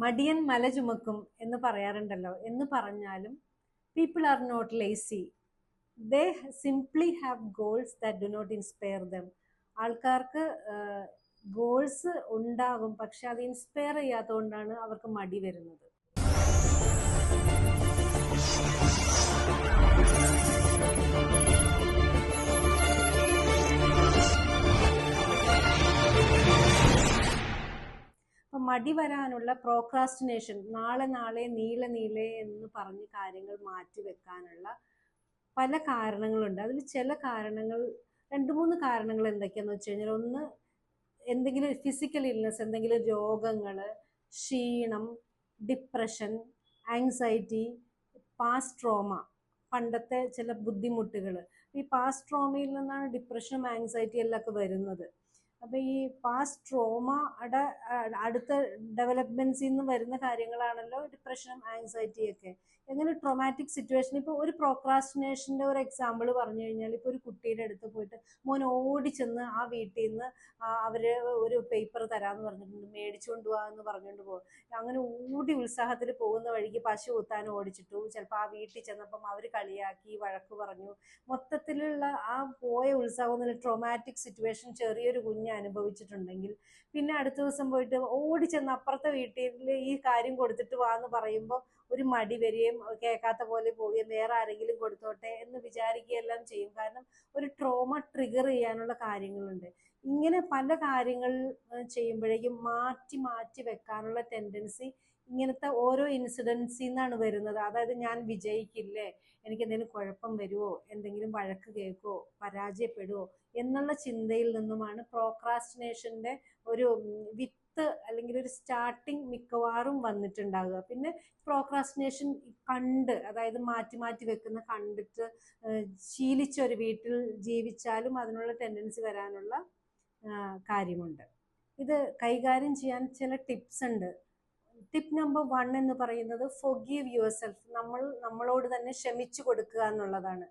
മടിയൻ മല ചുമക്കും എന്ന് പറയാറുണ്ടല്ലോ. എന്ന് പറഞ്ഞാലും people are not lazy, they simply have goals that do not inspire them. ആൾക്കാർക്ക് ഗോൾസ് ഉണ്ടാകും, പക്ഷെ അത് ഇൻസ്പയർ ചെയ്യാത്തതുകൊണ്ടാണ് അവർക്ക് മടി വരുന്നത്. അപ്പം മടി വരാനുള്ള പ്രോക്രാസ്റ്റിനേഷൻ, നാളെ നാളെ നീളെ നീളെ എന്ന് പറഞ്ഞ് കാര്യങ്ങൾ മാറ്റി വെക്കാനുള്ള പല കാരണങ്ങളുണ്ട്. അതിൽ ചില കാരണങ്ങൾ, 2-3 കാരണങ്ങൾ എന്തൊക്കെയാന്ന് വെച്ച് കഴിഞ്ഞാൽ, ഒന്ന് എന്തെങ്കിലും ഫിസിക്കൽ ഇൽനെസ്, എന്തെങ്കിലും രോഗങ്ങൾ, ക്ഷീണം, ഡിപ്രഷൻ, ആങ്സൈറ്റി, പാസ്റ്റ് ട്രോമ, പണ്ടത്തെ ചില ബുദ്ധിമുട്ടുകൾ. ഈ പാസ്റ്റ് ട്രോമയിൽ നിന്നാണ് ഡിപ്രഷനും ആങ്സൈറ്റി എല്ലാം ഒക്കെ വരുന്നത്. അപ്പം ഈ പാസ്റ്റ് ട്രോമയുടെ അടുത്ത ഡെവലപ്മെന്റ്സിൽ നിന്ന് വരുന്ന കാര്യങ്ങളാണല്ലോ ഡിപ്രഷനും ആങ്സൈറ്റിയും ഒക്കെ. എങ്ങനെ ട്രോമാറ്റിക് സിറ്റുവേഷൻ, ഇപ്പോൾ ഒരു പ്രോക്രാസ്റ്റിനേഷൻ്റെ ഒരു എക്സാമ്പിൾ പറഞ്ഞു കഴിഞ്ഞാൽ, ഇപ്പോൾ ഒരു കുട്ടിയുടെ അടുത്ത് പോയിട്ട് മോൻ ഓടിച്ചെന്ന് ആ വീട്ടിൽ നിന്ന് അവർ ഒരു പേപ്പർ തരാമെന്ന് പറഞ്ഞിട്ടുണ്ട്, മേടിച്ചുകൊണ്ട് പോകാമെന്ന് പറഞ്ഞുകൊണ്ട് പോകും. അങ്ങനെ ഓടി ഉത്സാഹത്തിൽ പോകുന്ന വഴിക്ക് പശു കുത്താൻ ഓടിച്ചിട്ടു. ചിലപ്പോൾ ആ വീട്ടിൽ ചെന്നപ്പം അവർ കളിയാക്കി, വഴക്ക് പറഞ്ഞു. മൊത്തത്തിലുള്ള ആ പോയ ഉത്സാഹം, ട്രോമാറ്റിക് സിറ്റുവേഷൻ ചെറിയൊരു കുഞ്ഞ് അനുഭവിച്ചിട്ടുണ്ടെങ്കിൽ, പിന്നെ അടുത്ത ദിവസം പോയിട്ട് ഓടിച്ചെന്ന് അപ്പുറത്തെ വീട്ടിൽ ഈ കാര്യം കൊടുത്തിട്ട് വാന്ന് പറയുമ്പോൾ ഒരു മടി വരികയും കേൾക്കാത്ത പോലെ പോവുകയും വേറെ ആരെങ്കിലും കൊടുത്തോട്ടെ എന്ന് വിചാരിക്കുകയെല്ലാം ചെയ്യും. കാരണം ഒരു ട്രോമ ട്രിഗർ ചെയ്യാനുള്ള കാര്യങ്ങളുണ്ട്. ഇങ്ങനെ പല കാര്യങ്ങൾ ചെയ്യുമ്പോഴേക്കും മാറ്റി മാറ്റി വെക്കാനുള്ള ടെൻഡൻസി ഇങ്ങനത്തെ ഓരോ ഇൻസിഡൻസിൽ നിന്നാണ് വരുന്നത്. അതായത് ഞാൻ വിജയിക്കില്ലേ, എനിക്ക് എന്തെങ്കിലും കുഴപ്പം വരുമോ, എന്തെങ്കിലും വഴക്ക് കേൾക്കുമോ, പരാജയപ്പെടുമോ എന്നുള്ള ചിന്തയിൽ നിന്നുമാണ് പ്രോക്രാസ്റ്റിനേഷൻ്റെ ഒരു വിത്ത് അല്ലെങ്കിൽ ഒരു സ്റ്റാർട്ടിങ് മിക്കവാറും വന്നിട്ടുണ്ടാകുക. പിന്നെ പ്രോക്രാസ്റ്റിനേഷൻ കണ്ട്, അതായത് മാറ്റി മാറ്റി വെക്കുന്ന കണ്ടിട്ട് ശീലിച്ച ഒരു വീട്ടിൽ ജീവിച്ചാലും അതിനുള്ള ടെൻഡൻസി വരാനുള്ള കാര്യമുണ്ട്. ഇത് കൈകാര്യം ചെയ്യാൻ ചില ടിപ്സ് ഉണ്ട്. ടിപ്പ് നമ്പർ 1 എന്ന് പറയുന്നത് ഫൊർഗീവ് യുവർ സെൽഫ്. നമ്മളോട് തന്നെ ക്ഷമിച്ചു കൊടുക്കുക എന്നുള്ളതാണ്.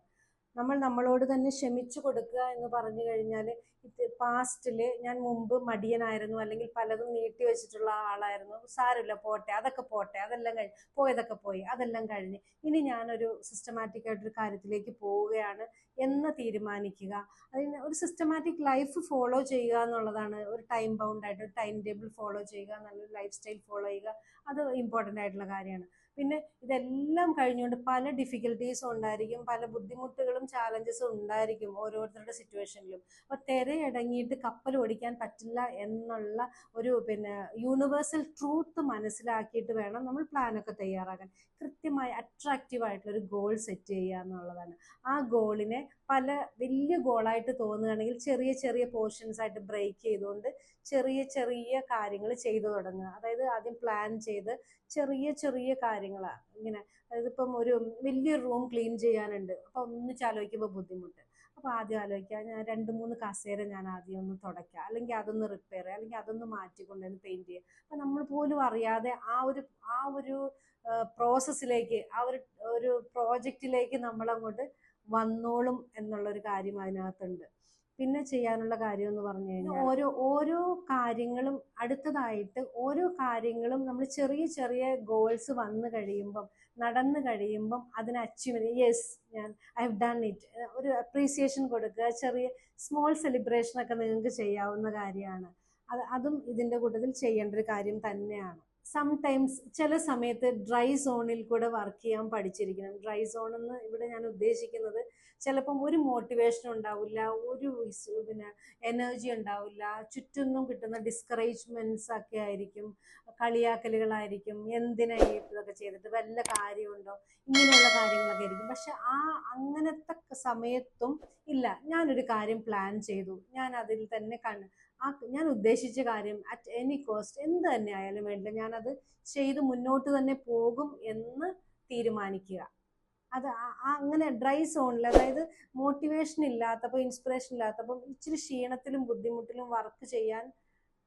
നമ്മളോട് തന്നെ ക്ഷമിച്ചു കൊടുക്കുക എന്ന് പറഞ്ഞു കഴിഞ്ഞാൽ, പാസ്റ്റിൽ ഞാൻ മുമ്പ് മടിയനായിരുന്നു, അല്ലെങ്കിൽ പലതും നീട്ടി വെച്ചിട്ടുള്ള ആളായിരുന്നു, സാരമില്ല പോട്ടെ, അതൊക്കെ പോട്ടെ, അതെല്ലാം കഴിഞ്ഞ് പോയതൊക്കെ പോയി, അതെല്ലാം കഴിഞ്ഞ് ഇനി ഞാനൊരു സിസ്റ്റമാറ്റിക് ആയിട്ടൊരു കാര്യത്തിലേക്ക് പോവുകയാണ് എന്ന് തീരുമാനിക്കുക. അതിന് ഒരു സിസ്റ്റമാറ്റിക് ലൈഫ് ഫോളോ ചെയ്യുക എന്നുള്ളതാണ്. ഒരു ടൈം ബൗണ്ട് ആയിട്ട് ഒരു ടൈം ടേബിൾ ഫോളോ ചെയ്യുക, നല്ലൊരു ലൈഫ് സ്റ്റൈൽ ഫോളോ ചെയ്യുക, അത് ഇമ്പോർട്ടൻ്റ് ആയിട്ടുള്ള കാര്യമാണ്. പിന്നെ ഇതെല്ലാം കഴിഞ്ഞുകൊണ്ട് പല ഡിഫിക്കൽട്ടീസും ഉണ്ടായിരിക്കും, പല ബുദ്ധിമുട്ടുകളും ചാലഞ്ചസും ഉണ്ടായിരിക്കും ഓരോരുത്തരുടെ സിറ്റുവേഷനിലും. അപ്പോൾ തിരയടങ്ങിയിട്ട് കപ്പൽ ഓടിക്കാൻ പറ്റില്ല എന്നുള്ള ഒരു യൂണിവേഴ്സൽ ട്രൂത്ത് മനസ്സിലാക്കിയിട്ട് വേണം നമ്മൾ പ്ലാനൊക്കെ തയ്യാറാക്കാൻ. കൃത്യമായി അട്രാക്റ്റീവ് ആയിട്ടുള്ളൊരു ഗോൾ സെറ്റ് ചെയ്യുക എന്നുള്ളതാണ്. ആ ഗോളിനെ പല വലിയ ഗോളായിട്ട് തോന്നുകയാണെങ്കിൽ ചെറിയ ചെറിയ പോർഷൻസ് ആയിട്ട് ബ്രേക്ക് ചെയ്തുകൊണ്ട് ചെറിയ ചെറിയ കാര്യങ്ങൾ ചെയ്തു തുടങ്ങുക. അതായത് ആദ്യം പ്ലാൻ ചെയ്ത് ചെറിയ ചെറിയ കാര്യങ്ങളാണ് ഇങ്ങനെ. അതായത് ഇപ്പം ഒരു വലിയൊരു റൂം ക്ലീൻ ചെയ്യാനുണ്ട്, അപ്പോൾ ഒന്നിച്ച് ആലോചിക്കുമ്പോൾ ബുദ്ധിമുട്ട്. അപ്പോൾ ആദ്യം ആലോചിക്കുക, ഞാൻ 2-3 കസേര ഞാൻ ആദ്യം ഒന്ന് തുടയ്ക്കുക, അല്ലെങ്കിൽ അതൊന്ന് റിപ്പയർ ചെയ്യുക, അല്ലെങ്കിൽ അതൊന്ന് മാറ്റിക്കൊണ്ടുവന്ന് പെയിൻറ്റ് ചെയ്യുക. അപ്പം നമ്മൾ പോലും അറിയാതെ ആ ഒരു പ്രോസസ്സിലേക്ക്, ഒരു പ്രോജക്റ്റിലേക്ക് നമ്മളങ്ങോട്ട് വന്നോളും എന്നുള്ളൊരു കാര്യം അതിനകത്തുണ്ട്. പിന്നെ ചെയ്യാനുള്ള കാര്യം എന്ന് പറഞ്ഞു കഴിഞ്ഞാൽ, ഓരോ കാര്യങ്ങളും അടുത്തതായിട്ട് ഓരോ കാര്യങ്ങളും നമ്മൾ ചെറിയ ചെറിയ ഗോൾസ് വന്നു കഴിയുമ്പം, നടന്നു കഴിയുമ്പം അതിന് അച്ചീവ്മെന്റ്, യെസ് ഞാൻ ഐ ഹവ് ഡൺ ഇറ്റ്, ഒരു അപ്രീസിയേഷൻ കൊടുക്കുക. ചെറിയ സ്മോൾ സെലിബ്രേഷനൊക്കെ നിങ്ങൾക്ക് ചെയ്യാവുന്ന കാര്യമാണ്. അതും ഇതിൻ്റെ കൂട്ടത്തിൽ ചെയ്യേണ്ട ഒരു കാര്യം തന്നെയാണ്. സംടൈംസ് ചില സമയത്ത് ഡ്രൈ സോണിൽ കൂടെ വർക്ക് ചെയ്യാൻ പഠിച്ചിരിക്കണം. ഡ്രൈ സോൺ എന്ന് ഇവിടെ ഞാൻ ഉദ്ദേശിക്കുന്നത്, ചിലപ്പം ഒരു മോട്ടിവേഷൻ ഉണ്ടാവില്ല, ഒരു എനർജി ഉണ്ടാവില്ല, ചുറ്റൊന്നും കിട്ടുന്ന ഡിസ്കറേജ്മെന്റ്സ് ഒക്കെ ആയിരിക്കും, കളിയാക്കലുകളായിരിക്കും, എന്തിനാ ഇതൊക്കെ ചെയ്തിട്ട് വല്ല കാര്യമുണ്ടോ, ഇങ്ങനെയുള്ള കാര്യങ്ങളൊക്കെ ആയിരിക്കും. പക്ഷെ അങ്ങനത്തെ സമയത്തും ഇല്ല, ഞാനൊരു കാര്യം പ്ലാൻ ചെയ്തു, ഞാൻ അതിൽ തന്നെ ഞാൻ ഉദ്ദേശിച്ച കാര്യം അറ്റ് എനി കോസ്റ്റ് എന്ത് തന്നെ ആയാലും വേണ്ടില്ല, ഞാനത് ചെയ്ത് മുന്നോട്ട് തന്നെ പോകും എന്ന് തീരുമാനിക്കുക. അത് അങ്ങനെ ഡ്രൈ സോണിൽ, അതായത് മോട്ടിവേഷൻ ഇല്ലാത്തപ്പോൾ, ഇൻസ്പിറേഷൻ ഇല്ലാത്തപ്പോൾ ഇച്ചിരി ക്ഷീണത്തിലും ബുദ്ധിമുട്ടിലും വർക്ക് ചെയ്യാൻ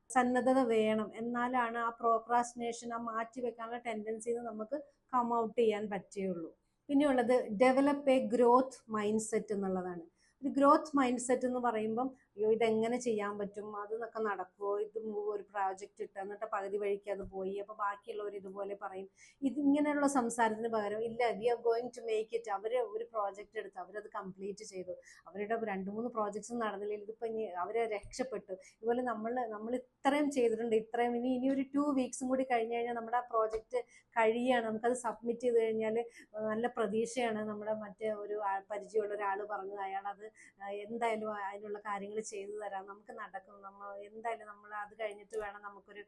സന്നദ്ധത വേണം. എന്നാലാണ് ആ പ്രോക്രാസ്റ്റിനേഷൻ, ആ മാറ്റി വെക്കാനുള്ള ടെൻഡൻസിന്ന് നമുക്ക് കം ഔട്ട് ചെയ്യാൻ പറ്റുകയുള്ളൂ. പിന്നെയുള്ളത് develop A growth mind set എന്നുള്ളതാണ്. ഒരു ഗ്രോത്ത് മൈൻഡ് സെറ്റ് എന്ന് പറയുമ്പം അയ്യോ ഇതെങ്ങനെ ചെയ്യാൻ പറ്റും, അതൊക്കെ നടക്കുമോ, ഇത് ഒരു പ്രോജക്റ്റ് ഇട്ട് എന്നിട്ട് പകുതി വഴിക്ക് അത് പോയി, അപ്പോൾ ബാക്കിയുള്ളവർ ഇതുപോലെ പറയും. ഇങ്ങനെയുള്ള സംസാരത്തിന് പകരം ഇല്ല, we are going to make it. അവർ ഒരു പ്രോജക്റ്റ് എടുത്ത് അവരത് കംപ്ലീറ്റ് ചെയ്തു. അവരുടെ 2-3 പ്രോജക്ട്സ് നടന്നില്ല, ഇതിപ്പോൾ ഇനി അവരെ രക്ഷപ്പെട്ടു. ഇതുപോലെ നമ്മൾ ഇത്രയും ചെയ്തിട്ടുണ്ട്, ഇത്രയും ഇനി ഒരു 2 വീക്സും കൂടി കഴിഞ്ഞ് കഴിഞ്ഞാൽ നമ്മുടെ ആ പ്രോജക്റ്റ് കഴിയുകയാണ്, നമുക്കത് സബ്മിറ്റ് ചെയ്ത് കഴിഞ്ഞാൽ നല്ല പ്രതീക്ഷയാണ്. നമ്മുടെ മറ്റേ ഒരു പരിചയമുള്ള ഒരാൾ പറഞ്ഞു, അയാളത് എന്തായാലും അതിനുള്ള കാര്യങ്ങൾ ചെയ്തു തരാം, നമുക്ക് നടക്കും, എന്തായാലും നമ്മൾ അത് കഴിഞ്ഞിട്ട് വേണം നമുക്കൊരു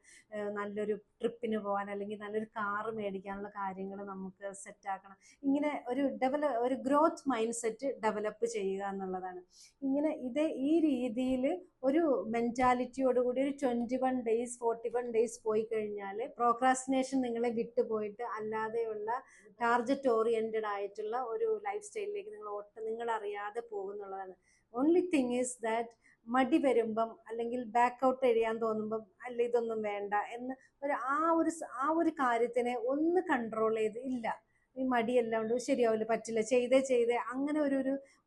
നല്ലൊരു ട്രിപ്പിന് പോകാൻ, അല്ലെങ്കിൽ നല്ലൊരു കാറ് മേടിക്കാനുള്ള കാര്യങ്ങൾ നമുക്ക് സെറ്റാക്കണം. ഇങ്ങനെ ഒരു ഗ്രോത്ത് മൈൻഡ് സെറ്റ് ഡെവലപ്പ് ചെയ്യുക എന്നുള്ളതാണ്. ഇങ്ങനെ ഈ രീതിയിൽ ഒരു മെൻറ്റാലിറ്റിയോടുകൂടി ഒരു 21 ഡേയ്സ് 41 ഡേയ്സ് പോയി കഴിഞ്ഞാൽ പ്രോക്രാസ്റ്റിനേഷൻ നിങ്ങളെ വിട്ടുപോയിട്ട് അല്ലാതെയുള്ള ടാർഗറ്റ് ഓറിയന്റഡ് ആയിട്ടുള്ള ഒരു ലൈഫ് സ്റ്റൈലിലേക്ക് നിങ്ങൾ അറിയാതെ പോകുന്നുള്ളതാണ്. ഓൺലി തിങ് ഈസ് ദാറ്റ് മടി വരുമ്പം അല്ലെങ്കിൽ ബാക്കൗട്ട് എഴുതാൻ തോന്നുമ്പം അല്ല ഇതൊന്നും വേണ്ട എന്ന് ആ ഒരു കാര്യത്തിനെ ഒന്ന് കൺട്രോൾ ചെയ്ത്, ഇല്ല ഈ മടിയെല്ലാം കൊണ്ട് ശരിയാവില്ല, പറ്റില്ല, ചെയ്തേ അങ്ങനെ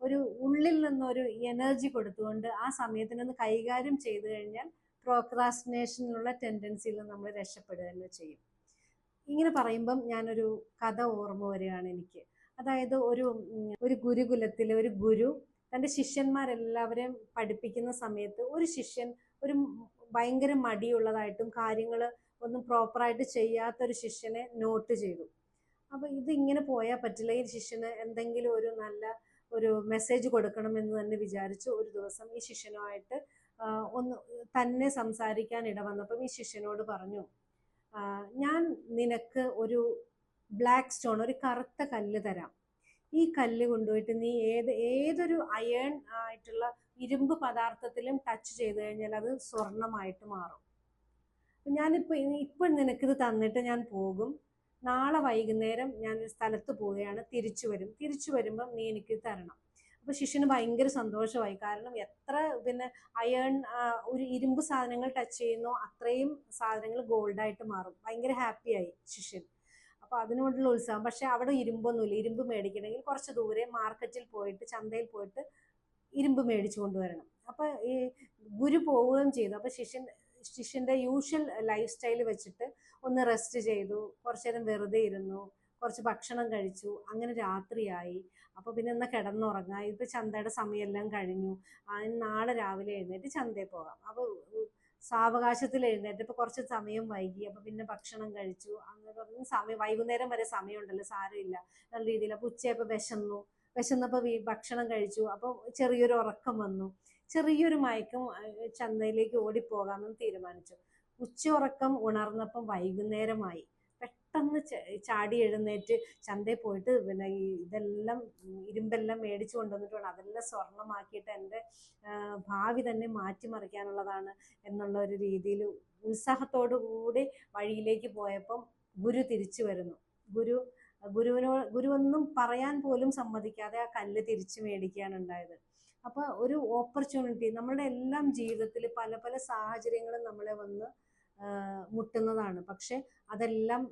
ഒരു ഉള്ളിൽ നിന്നൊരു എനർജി കൊടുത്തുകൊണ്ട് ആ സമയത്തിനൊന്ന് കൈകാര്യം ചെയ്തു കഴിഞ്ഞാൽ പ്രോക്രാസ്റ്റിനേഷനുള്ള ടെൻഡൻസിയിൽ നമ്മൾ രക്ഷപ്പെടുക തന്നെ ചെയ്യും. ഇങ്ങനെ പറയുമ്പം ഞാനൊരു കഥ ഓർമ്മ വരികയാണ് എനിക്ക്. അതായത് ഒരു ഗുരുകുലത്തിലെ ഒരു ഗുരു തൻ്റെ ശിഷ്യന്മാരെല്ലാവരെയും പഠിപ്പിക്കുന്ന സമയത്ത് ഒരു ശിഷ്യൻ ഭയങ്കര മടിയുള്ളതായിട്ടും കാര്യങ്ങൾ ഒന്നും പ്രോപ്പറായിട്ട് ചെയ്യാത്തൊരു ശിഷ്യനെ നോട്ട് ചെയ്തു. അപ്പോൾ ഇതിങ്ങനെ പോയാൽ പറ്റില്ല, ഈ ശിഷ്യന് എന്തെങ്കിലും ഒരു മെസ്സേജ് കൊടുക്കണമെന്ന് തന്നെ വിചാരിച്ചു. ഒരു ദിവസം ഈ ശിഷ്യനുമായിട്ട് തന്നെ സംസാരിക്കാൻ ഇടവന്നപ്പം ഈ ശിഷ്യനോട് പറഞ്ഞു, ഞാൻ നിനക്ക് ഒരു ബ്ലാക്ക് സ്റ്റോൺ, ഒരു കറുത്ത കല്ല് തരാം. ഈ കല്ല് കൊണ്ടുപോയിട്ട് നീ ഏതൊരു അയേൺ ആയിട്ടുള്ള ഇരുമ്പ് പദാർത്ഥത്തിലും ടച്ച് ചെയ്ത് കഴിഞ്ഞാൽ അത് സ്വർണമായിട്ട് മാറും. ഇപ്പം നിനക്കിത് തന്നിട്ട് ഞാൻ പോകും. നാളെ വൈകുന്നേരം ഞാനൊരു സ്ഥലത്ത് പോവുകയാണ്, തിരിച്ചു വരുമ്പം നീ എനിക്ക് തരണം. അപ്പോൾ ശിഷ്യന് ഭയങ്കര സന്തോഷമായി. കാരണം എത്ര അയേൺ ഒരു ഇരുമ്പ് സാധനങ്ങൾ ടച്ച് ചെയ്യുന്നോ അത്രയും സാധനങ്ങൾ ഗോൾഡായിട്ട് മാറും. ഭയങ്കര ഹാപ്പിയായി ശിഷ്യൻ. അപ്പോൾ അതിനോടുള്ള ഉത്സാഹം. പക്ഷെ അവിടെ ഇരുമ്പൊന്നുമില്ല. ഇരുമ്പ് മേടിക്കണമെങ്കിൽ കുറച്ച് ദൂരെ മാർക്കറ്റിൽ പോയിട്ട്, ചന്തയിൽ പോയിട്ട് ഇരുമ്പ് മേടിച്ചു കൊണ്ടുവരണം. അപ്പോൾ ഈ ഗുരു പോവുകയും ചെയ്തു. അപ്പോൾ ശിഷ്യൻ്റെ യൂഷ്വൽ ലൈഫ് സ്റ്റൈൽ വെച്ചിട്ട് ഒന്ന് റെസ്റ്റ് ചെയ്തു, കുറച്ചു നേരം വെറുതെ ഇരുന്നു, കുറച്ച് ഭക്ഷണം കഴിച്ചു. അങ്ങനെ രാത്രിയായി. അപ്പോൾ പിന്നെ എന്നാൽ കിടന്നുറങ്ങാം, ഇപ്പോൾ ചന്തയുടെ സമയമെല്ലാം കഴിഞ്ഞു, നാളെ രാവിലെ എഴുന്നേറ്റ് ചന്തയിൽ പോകാം. അപ്പോൾ സാവകാശത്തിൽ എഴുന്നേറ്റ് ഇപ്പോൾ കുറച്ച് സമയം വൈകി. അപ്പോൾ പിന്നെ ഭക്ഷണം കഴിച്ചു. അങ്ങനെ വൈകുന്നേരം വരെ സമയമുണ്ടല്ലോ, സാരമില്ല നല്ല രീതിയിൽ. അപ്പോൾ ഉച്ചയപ്പോൾ വിശന്നപ്പോൾ ഭക്ഷണം കഴിച്ചു. അപ്പോൾ ചെറിയൊരു ഉറക്കം വന്നു, ചെറിയൊരു മയക്കം, ചന്തയിലേക്ക് ഓടിപ്പോകാമെന്ന് തീരുമാനിച്ചു. ഉച്ചയുറക്കം ഉണർന്നപ്പം വൈകുന്നേരമായി. പെട്ടെന്ന് ചാടി എഴുന്നേറ്റ് ചന്തയിൽ പോയിട്ട് ഇതെല്ലാം ഇരുമ്പെല്ലാം മേടിച്ചു കൊണ്ടുവന്നിട്ട് വേണം അതെല്ലാം സ്വർണ്ണമാക്കിയിട്ട് എൻ്റെ ഭാവി തന്നെ മാറ്റിമറിക്കാനുള്ളതാണ് എന്നുള്ള ഒരു രീതിയിൽ ഉത്സാഹത്തോടു കൂടി വഴിയിലേക്ക് പോയപ്പം ഗുരു തിരിച്ചു വരുന്നു. ഗുരു ഒന്നും പറയാൻ പോലും സമ്മതിക്കാതെ ആ കല്ല് തിരിച്ചു മേടിക്കുകയാണ് ഉണ്ടായത്. അപ്പോൾ ഒരു ഓപ്പർച്യൂണിറ്റി നമ്മളുടെ എല്ലാം ജീവിതത്തിൽ പല പല സാഹചര്യങ്ങളും നമ്മളെ വന്ന് മുട്ടുന്നതാണ്. പക്ഷെ അതെല്ലാം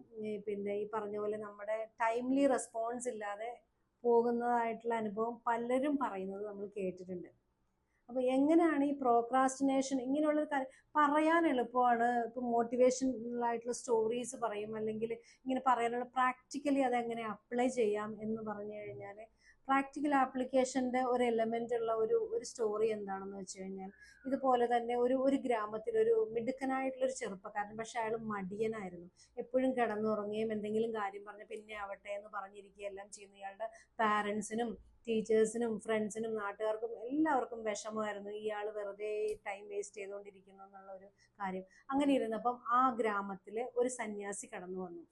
ഈ പറഞ്ഞ പോലെ നമ്മുടെ ടൈംലി റെസ്പോൺസ് ഇല്ലാതെ പോകുന്നതായിട്ടുള്ള അനുഭവം പലരും പറയുന്നത് നമ്മൾ കേട്ടിട്ടുണ്ട്. അപ്പോൾ എങ്ങനെയാണ് ഈ പ്രോക്രാസ്റ്റിനേഷൻ ഇങ്ങനെയുള്ളൊരു കാര്യം പറയാൻ എളുപ്പമാണ്. ഇപ്പോൾ മോട്ടിവേഷണലായിട്ടുള്ള സ്റ്റോറീസ് പറയും, അല്ലെങ്കിൽ ഇങ്ങനെ പറയാനുള്ള പ്രാക്ടിക്കലി അതെങ്ങനെ അപ്ലൈ ചെയ്യാം എന്ന് പറഞ്ഞു കഴിഞ്ഞാൽ, പ്രാക്ടിക്കൽ ആപ്ലിക്കേഷൻ്റെ ഒരു എലമെൻ്റ് ഉള്ള ഒരു സ്റ്റോറി എന്താണെന്ന് വെച്ച് കഴിഞ്ഞാൽ, ഇതുപോലെ തന്നെ ഒരു ഗ്രാമത്തിൽ ഒരു മിടുക്കനായിട്ടുള്ളൊരു ചെറുപ്പക്കാരൻ, പക്ഷെ അയാൾ മടിയനായിരുന്നു. എപ്പോഴും കിടന്നുറങ്ങുകയും എന്തെങ്കിലും കാര്യം പറഞ്ഞ് പിന്നെ ആവട്ടെ എന്ന് പറഞ്ഞിരിക്കുകയെല്ലാം ചെയ്യുന്ന ഇയാളുടെ പാരൻസിനും ടീച്ചേഴ്സിനും ഫ്രണ്ട്സിനും നാട്ടുകാർക്കും എല്ലാവർക്കും വിഷമമായിരുന്നു, ഇയാൾ വെറുതെ ടൈം വേസ്റ്റ് ചെയ്തുകൊണ്ടിരിക്കുന്നു എന്നുള്ള ഒരു കാര്യം. അങ്ങനെ ഇരുന്നപ്പം ആ ഗ്രാമത്തിൽ ഒരു സന്യാസി കടന്നു വന്നു.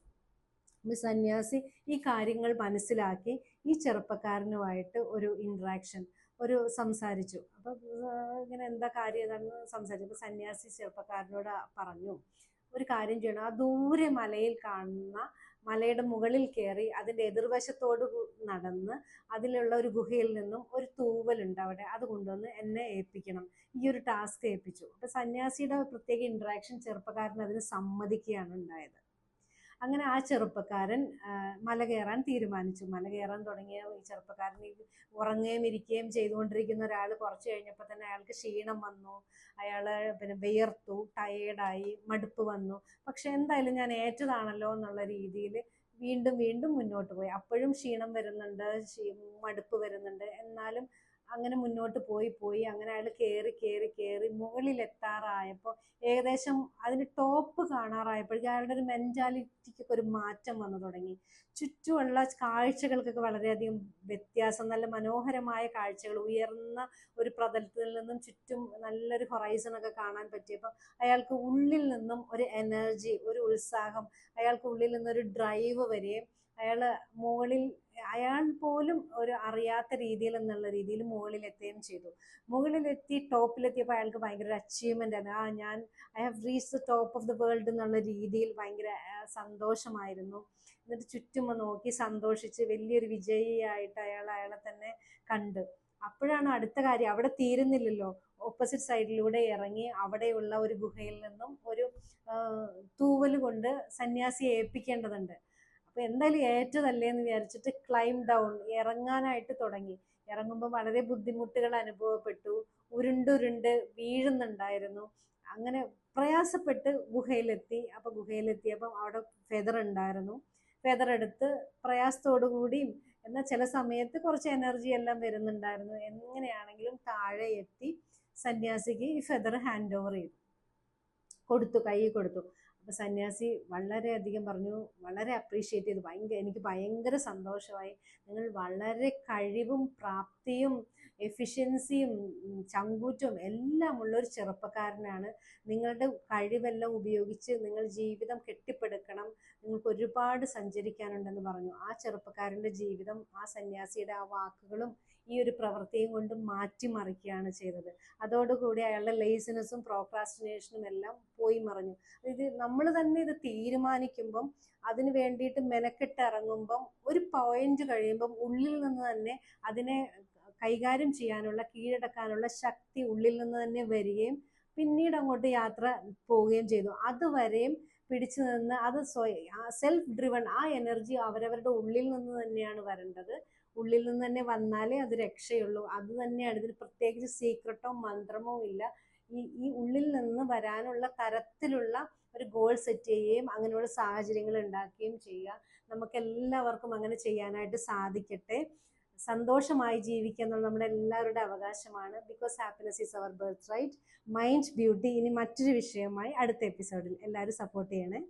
സന്യാസി ഈ കാര്യങ്ങൾ മനസ്സിലാക്കി ഈ ചെറുപ്പക്കാരനുമായിട്ട് ഒരു സംസാരിച്ചു. അപ്പം ഇങ്ങനെ എന്താ കാര്യം ഏതാണെന്ന് സംസാരിച്ചു. അപ്പോൾ സന്യാസി ചെറുപ്പക്കാരനോട് പറഞ്ഞു, ഒരു കാര്യം ചെയ്യണം, ആ ദൂരെ മലയിൽ കാണുന്ന മലയുടെ മുകളിൽ കയറി അതിൻ്റെ എതിർവശത്തോട് നടന്ന് അതിലുള്ള ഒരു ഗുഹയിൽ നിന്നും ഒരു തൂവലുണ്ട് അവിടെ, അത് കൊണ്ടുവന്ന് എന്നെ ഏൽപ്പിക്കണം. ഈ ഒരു ടാസ്ക് ഏൽപ്പിച്ചു. അപ്പോൾ സന്യാസിയുടെ പ്രത്യേക ഇൻട്രാക്ഷൻ ചെറുപ്പക്കാരൻ അതിന് സമ്മതിക്കുകയാണ് ഉണ്ടായത്. അങ്ങനെ ആ ചെറുപ്പക്കാരൻ മല കയറാൻ തീരുമാനിച്ചു. മല കയറാൻ തുടങ്ങിയ ഈ ചെറുപ്പക്കാരൻ ഉറങ്ങുകയും ഇരിക്കുകയും ചെയ്തുകൊണ്ടിരിക്കുന്ന ഒരാൾ കുറച്ച് കഴിഞ്ഞപ്പോൾ തന്നെ അയാൾക്ക് ക്ഷീണം വന്നു, അയാൾ പിന്നെ വിയർത്തു, ടയേർഡായി, മടുപ്പ് വന്നു. പക്ഷെ എന്തായാലും ഞാൻ ഏറ്റതാണല്ലോ എന്നുള്ള രീതിയിൽ വീണ്ടും വീണ്ടും മുന്നോട്ട് പോയി. അപ്പോഴും ക്ഷീണം വരുന്നുണ്ട്, മടുപ്പ് വരുന്നുണ്ട്. എന്നാലും അങ്ങനെ മുന്നോട്ട് പോയി അങ്ങനെ അയാൾ കയറി മുകളിലെത്താറായപ്പോൾ ഏകദേശം അതിന് ടോപ്പ് കാണാറായപ്പോഴേക്കും അയാളുടെ ഒരു മെൻറ്റാലിറ്റിക്കൊക്കെ ഒരു മാറ്റം വന്നു തുടങ്ങി. ചുറ്റുമുള്ള കാഴ്ചകൾക്കൊക്കെ വളരെയധികം വ്യത്യാസം, നല്ല മനോഹരമായ കാഴ്ചകൾ, ഉയർന്ന ഒരു പ്രതലത്തിൽ നിന്നും ചുറ്റും നല്ലൊരു ഹൊറൈസണൊക്കെ കാണാൻ പറ്റിയപ്പോൾ അയാൾക്ക് ഉള്ളിൽ നിന്നും ഒരു എനർജി, ഒരു ഉത്സാഹം, അയാൾക്ക് ഉള്ളിൽ നിന്നൊരു ഡ്രൈവ് വരികയും അയാൾ പോലും ഒരു അറിയാത്ത രീതിയിൽ എന്നുള്ള രീതിയിൽ മുകളിലെത്തുകയും ചെയ്തു. മുകളിലെത്തി ടോപ്പിലെത്തിയപ്പോൾ അയാൾക്ക് ഭയങ്കര ഒരു അച്ചീവ്മെൻ്റ് ആണ്. I have reach the top of the world എന്നുള്ള രീതിയിൽ ഭയങ്കര സന്തോഷമായിരുന്നു. എന്നിട്ട് ചുറ്റും നോക്കി സന്തോഷിച്ച് വലിയൊരു വിജയിയായിട്ട് അയാളെ തന്നെ കണ്ട്. അപ്പോഴാണ് അടുത്ത കാര്യം, അവിടെ തീരുന്നില്ലല്ലോ, ഓപ്പോസിറ്റ് സൈഡിലൂടെ ഇറങ്ങി അവിടെയുള്ള ഒരു ഗുഹയിൽ നിന്നും ഒരു തൂവൽ കൊണ്ട് സന്യാസിയെ ഏൽപ്പിക്കേണ്ടതുണ്ട്. അപ്പോൾ എന്തായാലും ഏറ്റതല്ലേ എന്ന് വിചാരിച്ചിട്ട് ക്ലൈം ഡൗൺ, ഇറങ്ങാനായിട്ട് തുടങ്ങി. ഇറങ്ങുമ്പോൾ വളരെ ബുദ്ധിമുട്ടുകൾ അനുഭവപ്പെട്ടു, ഉരുണ്ടുരുണ്ട് വീഴുന്നുണ്ടായിരുന്നു. അങ്ങനെ പ്രയാസപ്പെട്ട് ഗുഹയിലെത്തി. അപ്പോൾ ഗുഹയിലെത്തിയപ്പോൾ അവിടെ ഫെദർ ഉണ്ടായിരുന്നു. ഫെദർ എടുത്ത് പ്രയാസത്തോടു കൂടിയും എന്നാൽ ചില സമയത്ത് കുറച്ച് എനർജി എല്ലാം വരുന്നുണ്ടായിരുന്നു. എങ്ങനെയാണെങ്കിലും താഴെ എത്തി സന്യാസിക്ക് ഈ ഫെദർ ഹാൻഡ് ഓവർ കൊടുത്തു, കൈ കൊടുത്തു. അപ്പോൾ സന്യാസി വളരെയധികം പറഞ്ഞു, വളരെ അപ്രീഷിയേറ്റ് ചെയ്തു. എനിക്ക് ഭയങ്കര സന്തോഷമായി. നിങ്ങൾ വളരെ കഴിവും പ്രാപ്തിയും എഫിഷ്യൻസിയും ചങ്കൂറ്റവും എല്ലാം ഉള്ളൊരു ചെറുപ്പക്കാരനാണ്. നിങ്ങളുടെ കഴിവെല്ലാം ഉപയോഗിച്ച് നിങ്ങൾ ജീവിതം കെട്ടിപ്പടുക്കണം, നിങ്ങൾക്ക് ഒരുപാട് സഞ്ചരിക്കാനുണ്ടെന്ന് പറഞ്ഞു. ആ ചെറുപ്പക്കാരൻ്റെ ജീവിതം ആ സന്യാസിയുടെ ആ വാക്കുകളും ഈ ഒരു പ്രവൃത്തിയും കൊണ്ട് മാറ്റിമറിക്കുകയാണ് ചെയ്തത്. അതോടുകൂടി അയാളുടെ ലേസിനെസ്സും പ്രോക്രാസ്റ്റിനേഷനും എല്ലാം പോയി മറിഞ്ഞു. ഇത് നമ്മൾ തന്നെ ഇത് തീരുമാനിക്കുമ്പം, അതിന് വേണ്ടിയിട്ട് മെനക്കെട്ട് ഇറങ്ങുമ്പം, ഒരു പോയിന്റ് കഴിയുമ്പം ഉള്ളിൽ നിന്ന് തന്നെ അതിനെ കൈകാര്യം ചെയ്യാനുള്ള, കീഴടക്കാനുള്ള ശക്തി ഉള്ളിൽ നിന്ന് തന്നെ വരികയും പിന്നീട് അങ്ങോട്ട് യാത്ര പോവുകയും ചെയ്തു. അതുവരെയും പിടിച്ചു നിന്ന് അത് സെൽഫ് ഡ്രിവൺ, ആ എനർജി അവരവരുടെ ഉള്ളിൽ നിന്ന് തന്നെയാണ് വരേണ്ടത്. ഉള്ളിൽ നിന്ന് തന്നെ വന്നാലേ അത് രക്ഷയുള്ളൂ. അത് തന്നെയാണ് ഇതിന് പ്രത്യേകിച്ച് സീക്രട്ടോ മന്ത്രമോ ഇല്ല. ഈ ഉള്ളിൽ നിന്ന് വരാനുള്ള തരത്തിലുള്ള ഒരു ഗോൾ സെറ്റ് ചെയ്യുകയും അങ്ങനെയുള്ള സാഹചര്യങ്ങൾ ഉണ്ടാക്കുകയും ചെയ്യുക. നമുക്കെല്ലാവർക്കും അങ്ങനെ ചെയ്യാനായിട്ട് സാധിക്കട്ടെ. സന്തോഷമായി ജീവിക്കുക എന്നുള്ളത് നമ്മുടെ എല്ലാവരുടെ അവകാശമാണ്. Because happiness is our birth right. Mind beauty ഇനി മറ്റൊരു വിഷയമായി അടുത്ത എപ്പിസോഡിൽ. എല്ലാവരും സപ്പോർട്ട് ചെയ്യണേ.